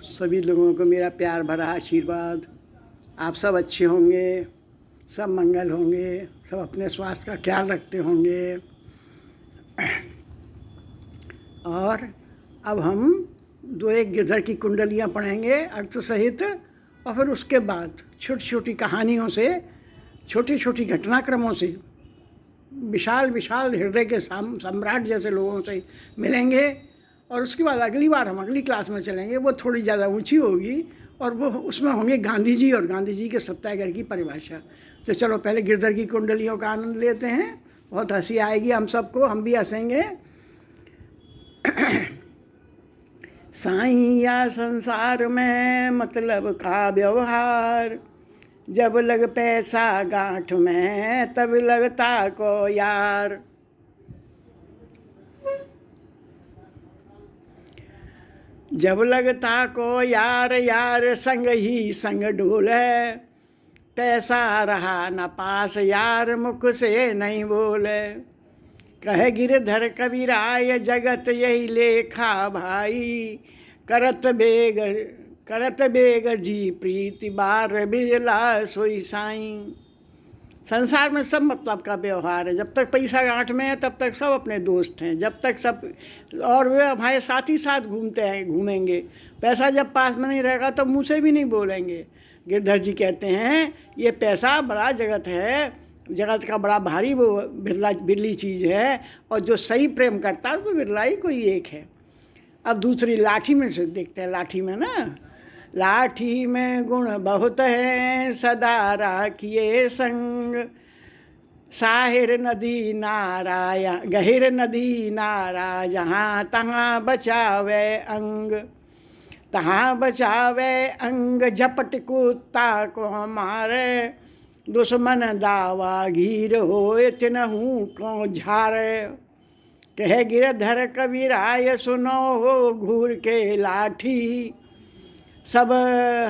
सभी लोगों को मेरा प्यार भरा आशीर्वाद। आप सब अच्छे होंगे, सब मंगल होंगे, सब अपने स्वास्थ्य का ख्याल रखते होंगे। और अब हम दो एक गिरधर की कुंडलियाँ पढ़ेंगे अर्थ सहित, और फिर उसके बाद छोटी छोटी कहानियों से, छोटी छोटी घटनाक्रमों से विशाल विशाल हृदय के सम्राट जैसे लोगों से मिलेंगे। और उसके बाद अगली बार हम अगली क्लास में चलेंगे, वो थोड़ी ज़्यादा ऊंची होगी और वो उसमें होंगे गांधी जी और गांधी जी के सत्याग्रह की परिभाषा। तो चलो पहले गिरधर की कुंडलियों का आनंद लेते हैं। बहुत हंसी आएगी हम सबको, हम भी हंसेंगे। साईं या संसार में मतलब का व्यवहार, जब लग पैसा गांठ में तब लगता को यार। जब लगता को यार यार संग ही संग ढोल है, पैसा रहा न पास यार मुख से नहीं बोले। कह गिरधर कबीराय जगत यही लेखा भाई, करत बेग जी प्रीति बार बिरला सोई साईं। संसार में सब मतलब का व्यवहार है। जब तक पैसा गांठ में है तब तक सब अपने दोस्त हैं, जब तक सब, और वे हमारे साथ ही साथ घूमेंगे। पैसा जब पास में नहीं रहेगा तो मुँह से भी नहीं बोलेंगे। गिरधर जी कहते हैं ये पैसा बड़ा जगत है, जगत का बड़ा भारी वो बिरली चीज़ है, और जो सही प्रेम करता है तो बिरला ही कोई एक है। अब दूसरी लाठी में से देखते हैं। लाठी में ना, लाठी में गुण बहुत है सदा राखिए संग, साहिर नदी नारा गहिर नदी नारा, जहाँ तहाँ बचावे अंग, तहाँ बचावे अंग। झपट कुत्ता को मारे, दुश्मन दावा घीर होए तिनहू को झारे। कह गिरधर कबीराय सुनो हो घूर के लाठी, सब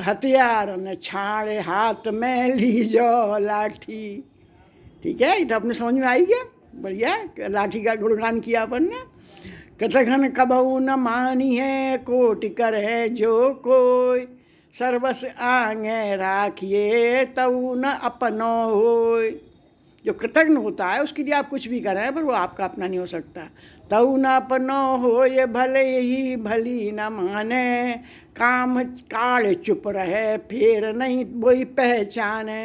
हथियार न छाड़े हाथ में लीजो लाठी। ठीक है, ये तो अपने समझ में आई गया। बढ़िया, लाठी का गुणगान किया अपन ने। कथघन कबहू न मानी है कोटि कर है जो कोई, सर्वस आंगे राखिए तऊ न अपनो होय। जो कृतज्ञ होता है उसके लिए आप कुछ भी करें पर वो आपका अपना नहीं हो सकता। तऊ न अपनो हो ये भले ही भली न माने, काम काल चुप रहे फिर नहीं वही पहचाने।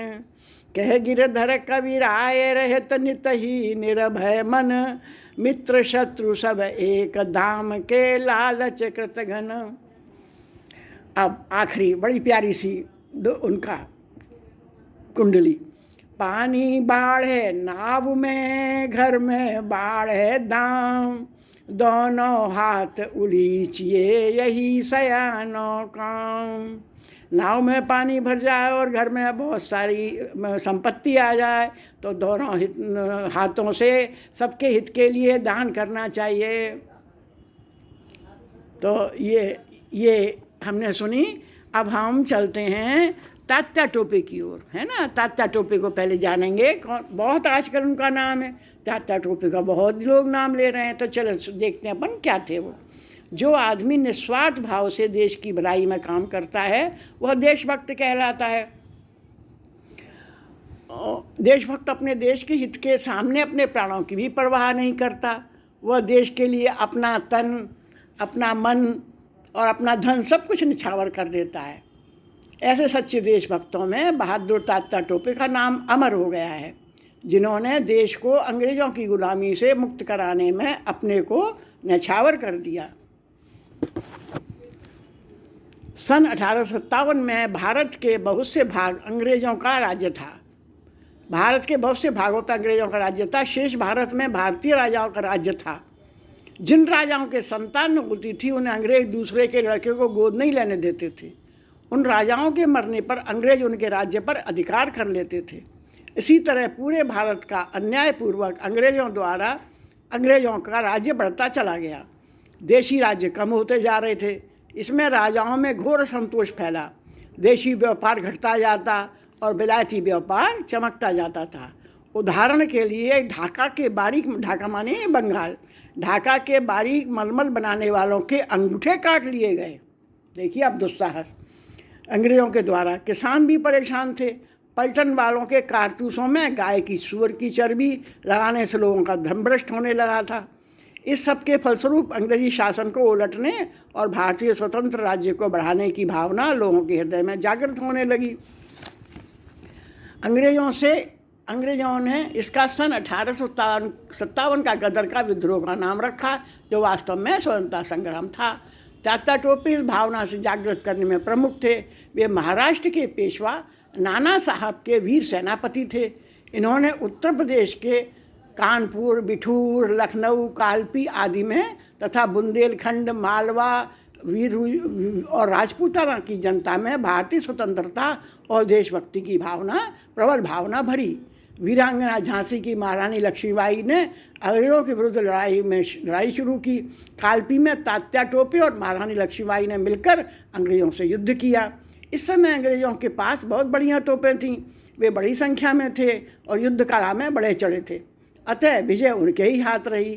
कह गिरधर कबीराय रहत नित ही निरभय मन, मित्र शत्रु सब एक दाम के लालच कृतघ्न। अब आखिरी बड़ी प्यारी सी उनका कुंडली। पानी बाढ़ है नाव में, घर में बाढ़ है दाम, दोनों हाथ उलीचिए यही सयानों काम। नाव में पानी भर जाए और घर में बहुत सारी संपत्ति आ जाए तो दोनों हाथों से सबके हित के लिए दान करना चाहिए। तो ये हमने सुनी। अब हम चलते हैं तात्या टोपे की ओर, है ना। तात्या टोपे को पहले जानेंगे। कौन, बहुत आजकल उनका नाम है तात्या टोपे का, बहुत लोग नाम ले रहे हैं। तो चलो देखते हैं अपन क्या थे वो। जो आदमी निस्वार्थ भाव से देश की भलाई में काम करता है वह देशभक्त कहलाता है। देशभक्त अपने देश के हित के सामने अपने प्राणों की भी परवाह नहीं करता। वह देश के लिए अपना तन, अपना मन और अपना धन सब कुछ निछावर कर देता है। ऐसे सच्चे देशभक्तों में बहादुर तात्या टोपे का नाम अमर हो गया है, जिन्होंने देश को अंग्रेज़ों की गुलामी से मुक्त कराने में अपने को न्यछावर कर दिया। सन 1857 में भारत के बहुत से भाग अंग्रेज़ों का राज्य था। भारत के बहुत से भागों पर अंग्रेज़ों का राज्य था। शेष भारत में भारतीय राजाओं का राज्य था। जिन राजाओं के संतान होती थी उन्हें अंग्रेज दूसरे के लड़के को गोद नहीं लेने देते थे। उन राजाओं के मरने पर अंग्रेज उनके राज्य पर अधिकार कर लेते थे। इसी तरह पूरे भारत का अन्यायपूर्वक अंग्रेज़ों द्वारा अंग्रेज़ों का राज्य बढ़ता चला गया। देशी राज्य कम होते जा रहे थे। इसमें राजाओं में घोर असंतोष फैला। देशी व्यापार घटता जाता और विलायती व्यापार चमकता जाता था। उदाहरण के लिए ढाका माने बंगाल, ढाका के बारीक मलमल बनाने वालों के अंगूठे काट लिए गए। देखिए अब दुस्साहस अंग्रेज़ों के द्वारा। किसान भी परेशान थे। पलटन वालों के कारतूसों में गाय की सूअर की चर्बी लगाने से लोगों का धर्म भ्रष्ट होने लगा था। इस सब के फलस्वरूप अंग्रेजी शासन को उलटने और भारतीय स्वतंत्र राज्य को बढ़ाने की भावना लोगों के हृदय में जागृत होने लगी। अंग्रेज़ों ने इसका सन 1857 का गदर का विद्रोह का नाम रखा, जो वास्तव में स्वतंत्रता संग्राम था। तात्या टोपे इस भावना से जागृत करने में प्रमुख थे। वे महाराष्ट्र के पेशवा नाना साहब के वीर सेनापति थे। इन्होंने उत्तर प्रदेश के कानपुर, बिठूर, लखनऊ, कालपी आदि में तथा बुंदेलखंड, मालवा, वीर और राजपूताना की जनता में भारतीय स्वतंत्रता और देशभक्ति की प्रबल भावना भरी। वीरांगना झांसी की महारानी लक्ष्मीबाई ने अंग्रेजों के विरुद्ध लड़ाई शुरू की। कालपी में तात्या टोपे और महारानी लक्ष्मीबाई ने मिलकर अंग्रेजों से युद्ध किया। इस समय अंग्रेजों के पास बहुत बढ़िया तोपें थीं। वे बड़ी संख्या में थे और युद्ध कला में बढ़े चढ़े थे, अतः विजय उनके ही हाथ रही।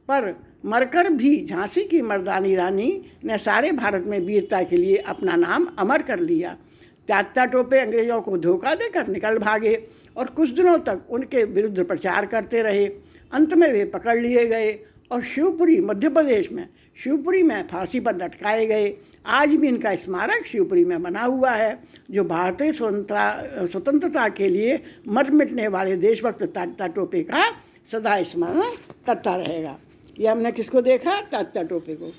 पर मरकर भी झांसी की मर्दानी रानी ने सारे भारत में वीरता के लिए अपना नाम अमर कर लिया। तात्या टोपे अंग्रेजों को धोखा देकर निकल भागे और कुछ दिनों तक उनके विरुद्ध प्रचार करते रहे। अंत में वे पकड़ लिए गए और शिवपुरी, मध्य प्रदेश में शिवपुरी में फांसी पर लटकाए गए। आज भी इनका स्मारक शिवपुरी में बना हुआ है, जो भारतीय स्वतंत्रता के लिए मर मिटने वाले देशभक्त तात्या टोपे का सदा स्मरण करता रहेगा। ये हमने किसको देखा? तात्या टोपे को।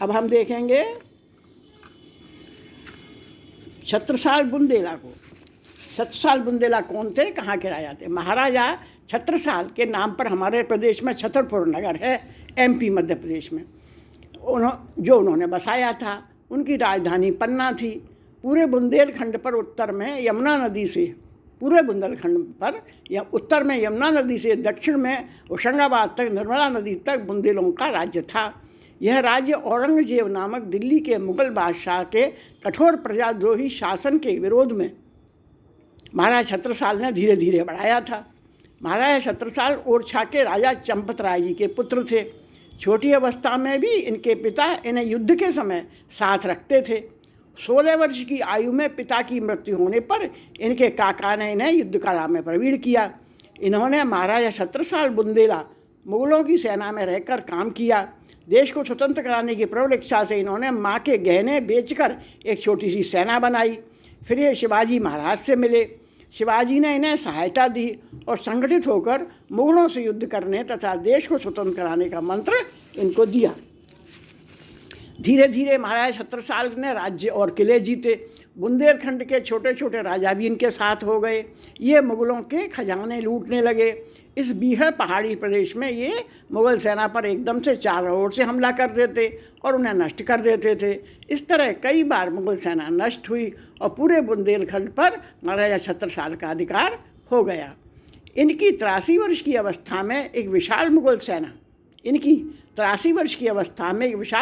अब हम देखेंगे छत्रसाल बुंदेला को। छत्रसाल बुंदेला कौन थे, कहाँ के राजा थे? महाराजा छत्रसाल के नाम पर हमारे प्रदेश में छतरपुर नगर है, MP मध्य प्रदेश में, जो उन्होंने बसाया था। उनकी राजधानी पन्ना थी। पूरे बुंदेलखंड पर उत्तर में यमुना नदी से, पूरे बुंदेलखंड पर या उत्तर में यमुना नदी से दक्षिण में होशंगाबाद तक, नर्मदा नदी तक बुंदेलों का राज्य था। यह राज्य औरंगजेब नामक दिल्ली के मुगल बादशाह के कठोर प्रजाद्रोही शासन के विरोध में महाराजा छत्रसाल ने धीरे धीरे बढ़ाया था। महाराजा छत्रसाल ओरछा के राजा चंपत राय जी के पुत्र थे। छोटी अवस्था में भी इनके पिता इन्हें युद्ध के समय साथ रखते थे। 16 वर्ष की आयु में पिता की मृत्यु होने पर इनके काका ने इन्हें युद्ध कला में प्रवीण किया। इन्होंने महाराजा छत्रसाल बुंदेला मुगलों की सेना में रहकर काम किया। देश को स्वतंत्र कराने की प्रबल इच्छा से इन्होंने माँ के गहने बेचकर एक छोटी सी सेना बनाई। फिर ये शिवाजी महाराज से मिले। शिवाजी ने इन्हें सहायता दी और संगठित होकर मुगलों से युद्ध करने तथा देश को स्वतंत्र कराने का मंत्र इनको दिया। धीरे धीरे महाराजा छत्रसाल ने राज्य और किले जीते। बुंदेलखंड के छोटे छोटे राजा भी इनके साथ हो गए। ये मुगलों के खजाने लूटने लगे। इस बीहड़ पहाड़ी प्रदेश में ये मुगल सेना पर एकदम से चारों ओर से हमला कर देते और उन्हें नष्ट कर देते थे। इस तरह कई बार मुगल सेना नष्ट हुई और पूरे बुंदेलखंड पर महाराजा छत्रसाल का अधिकार हो गया। इनकी 83 वर्ष की अवस्था में एक विशाल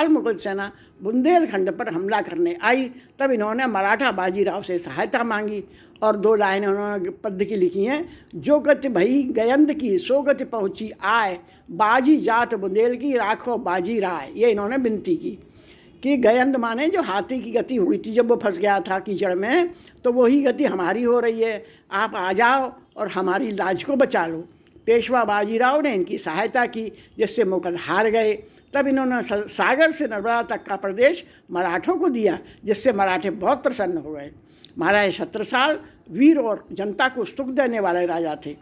मुगल सेना बुंदेलखंड पर हमला करने आई। तब इन्होंने मराठा बाजीराव से सहायता मांगी और 2 लाइनें उन्होंने पद्य की लिखी हैं। जो गति भई गयंद की, सो गति पहुँची आय, बाजी जात बुंदेल की, राखो बाजी राय। ये इन्होंने विनती की कि गयंद माने जो हाथी की गति हुई थी जब वो फंस गया था कीचड़ में, तो वही गति हमारी हो रही है। आप आ जाओ और हमारी लाज को बचा लो। पेशवा बाजीराव ने इनकी सहायता की, जिससे मुगल हार गए। तब इन्होंने सागर से नर्मदा तक का प्रदेश मराठों को दिया, जिससे मराठे बहुत प्रसन्न हो गए। महाराजा छत्रसाल वीर और जनता को सुख देने वाले राजा थे।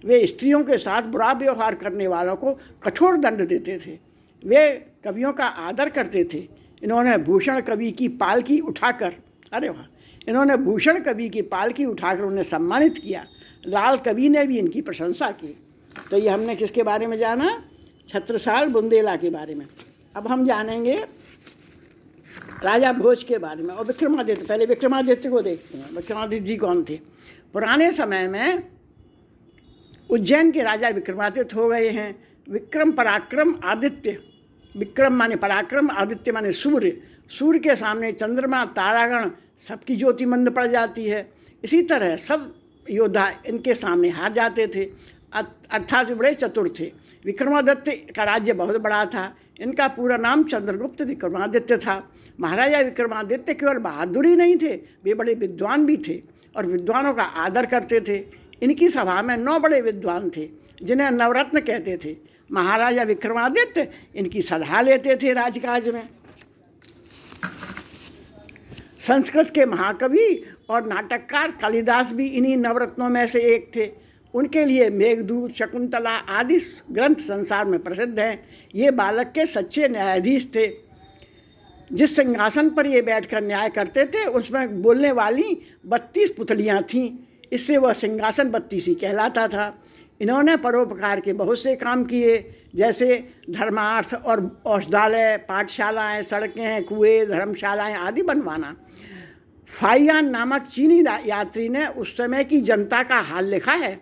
वे स्त्रियों के साथ बुरा व्यवहार करने वालों को कठोर दंड देते थे। वे कवियों का आदर करते थे। इन्होंने भूषण कवि की पालकी उठाकर उन्हें सम्मानित किया। लाल कवि ने भी इनकी प्रशंसा की। तो ये हमने किसके बारे में जाना? छत्रसाल बुंदेला के बारे में। अब हम जानेंगे राजा भोज के बारे में और विक्रमादित्य। पहले विक्रमादित्य को देखते हैं। विक्रमादित्य जी कौन थे? पुराने समय में उज्जैन के राजा विक्रमादित्य हो गए हैं। विक्रम पराक्रम आदित्य, विक्रम माने पराक्रम, आदित्य माने सूर्य। सूर्य के सामने चंद्रमा, तारागण सबकी ज्योति मंद पड़ जाती है। इसी तरह सब योद्धा इनके सामने हार जाते थे, अर्थात बड़े चतुर थे। विक्रमादित्य का राज्य बहुत बड़ा था। इनका पूरा नाम चंद्रगुप्त विक्रमादित्य था। महाराजा विक्रमादित्य केवल बहादुर ही नहीं थे, वे बड़े विद्वान भी थे और विद्वानों का आदर करते थे। इनकी सभा में 9 बड़े विद्वान थे जिन्हें नवरत्न कहते थे। महाराजा विक्रमादित्य इनकी सलाह लेते थे राजकाज में। संस्कृत के महाकवि और नाटककार कालिदास भी इन्हीं नवरत्नों में से एक थे। उनके लिए मेघदूत, शकुंतला आदि ग्रंथ संसार में प्रसिद्ध हैं। ये बालक के सच्चे न्यायाधीश थे। जिस सिंहासन पर ये बैठकर न्याय करते थे उसमें बोलने वाली 32 पुतलियाँ थीं। इससे वह सिंहासन 32 कहलाता था। इन्होंने परोपकार के बहुत से काम किए, जैसे धर्मार्थ और औषधालय, पाठशालाएँ, सड़कें, कुएँ, धर्मशालाएँ आदि बनवाना। फाहियान नामक चीनी यात्री ने उस समय की जनता का हाल लिखा है।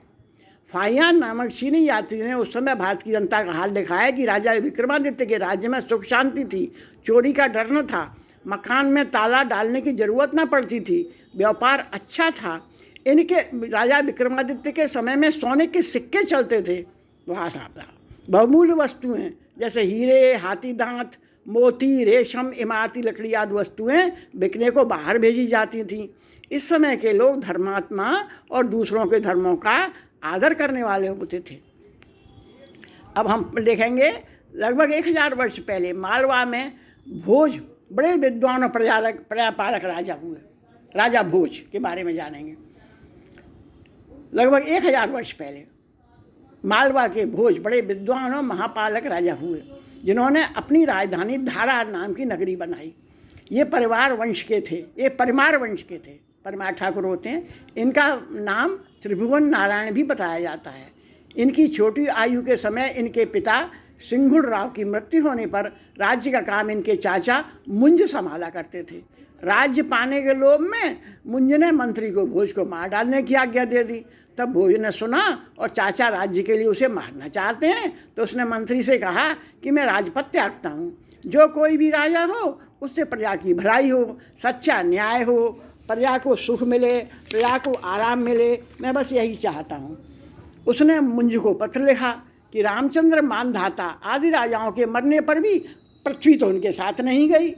फाहियान नामक चीनी यात्री ने उस समय भारत की जनता का हाल लिखा है कि राजा विक्रमादित्य के राज्य में सुख शांति थी, चोरी का डर न था, मकान में ताला डालने की जरूरत न पड़ती थी, व्यापार अच्छा था। इनके राजा विक्रमादित्य के समय में सोने के सिक्के चलते थे। वहाँ साहब बहुमूल्य वस्तुएं जैसे हीरे, हाथी दांत, मोती, रेशम, इमारती लकड़ी आदि वस्तुएं बिकने को बाहर भेजी जाती थीं। इस समय के लोग धर्मात्मा और दूसरों के धर्मों का आदर करने वाले होते थे। अब हम देखेंगे लगभग 1000 वर्ष पहले मालवा में भोज बड़े विद्वान और प्रजापालक राजा हुए। राजा भोज के बारे में जानेंगे। लगभग 1000 वर्ष पहले मालवा के भोज बड़े विद्वान और महापालक राजा हुए, जिन्होंने अपनी राजधानी धारा नाम की नगरी बनाई। ये परिवार वंश के थे, ये परमार वंश के थे, परमार ठाकुर होते हैं। इनका नाम त्रिभुवन नारायण भी बताया जाता है। इनकी छोटी आयु के समय इनके पिता सिंघुड़ राव की मृत्यु होने पर राज्य का काम इनके चाचा मुंज संभाला करते थे। राज्य पाने के लोभ में मुंज ने मंत्री को भोज को मार डालने की आज्ञा दे दी। तब भोज ने सुना और चाचा राज्य के लिए उसे मारना चाहते हैं, तो उसने मंत्री से कहा कि मैं राजपद त्यागता हूँ। जो कोई भी राजा हो उससे प्रजा की भलाई हो, सच्चा न्याय हो, प्रजा को सुख मिले, प्रजा को आराम मिले, मैं बस यही चाहता हूँ। उसने मुंज को पत्र लिखा कि रामचंद्र मानधाता आदि राजाओं के मरने पर भी पृथ्वी तो उनके साथ नहीं गई।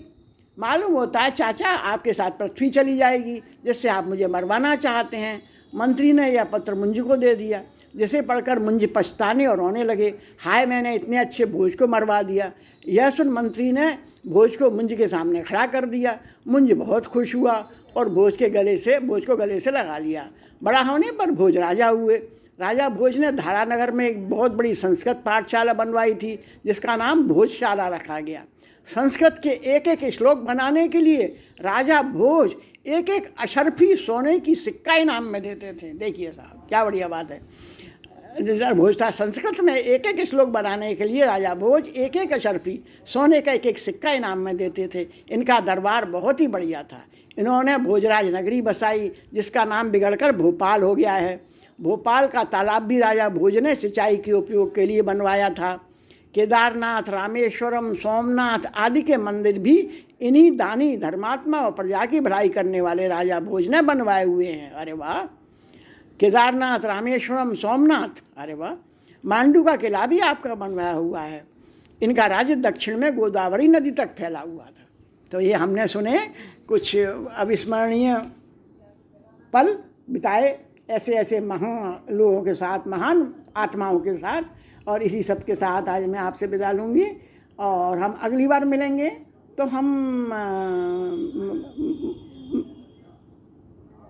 मालूम होता है चाचा आपके साथ पृथ्वी चली जाएगी, जिससे आप मुझे मरवाना चाहते हैं। मंत्री ने यह पत्र मुंज को दे दिया, जिसे पढ़कर मुंज पछताने और रोने लगे। हाय, मैंने इतने अच्छे भोज को मरवा दिया। यह सुन मंत्री ने भोज को मुंज के सामने खड़ा कर दिया। मुंज बहुत खुश हुआ और भोज को गले से लगा लिया। बड़ा होने पर भोज राजा हुए। राजा भोज ने धारानगर में एक बहुत बड़ी संस्कृत पाठशाला बनवाई थी, जिसका नाम भोजशाला रखा गया। संस्कृत के एक एक श्लोक बनाने के लिए राजा भोज एक एक अशर्फी सोने की सिक्का इनाम में देते थे। देखिए साहब क्या बढ़िया बात है। भोज था संस्कृत में एक एक श्लोक बनाने के लिए राजा भोज एक एक अशर्फी सोने का एक एक सिक्का इनाम में देते थे। इनका दरबार बहुत ही बढ़िया था। इन्होंने भोजराज नगरी बसाई, जिसका नाम बिगड़कर भोपाल हो गया है। भोपाल का तालाब भी राजा भोज ने सिंचाई के उपयोग के लिए बनवाया था। केदारनाथ, रामेश्वरम, सोमनाथ आदि के मंदिर भी इन्हीं दानी, धर्मात्मा और प्रजा की भलाई करने वाले राजा भोज ने बनवाए हुए हैं। अरे वाह! केदारनाथ, रामेश्वरम, सोमनाथ, अरे वाह! मांडू का किला भी आपका बनवाया हुआ है। इनका राज्य दक्षिण में गोदावरी नदी तक फैला हुआ था। तो ये हमने सुने कुछ अविस्मरणीय पल बिताए ऐसे ऐसे महान लोगों के साथ, महान आत्माओं के साथ। और इसी सब के साथ आज मैं आपसे विदा लूँगी और हम अगली बार मिलेंगे तो हम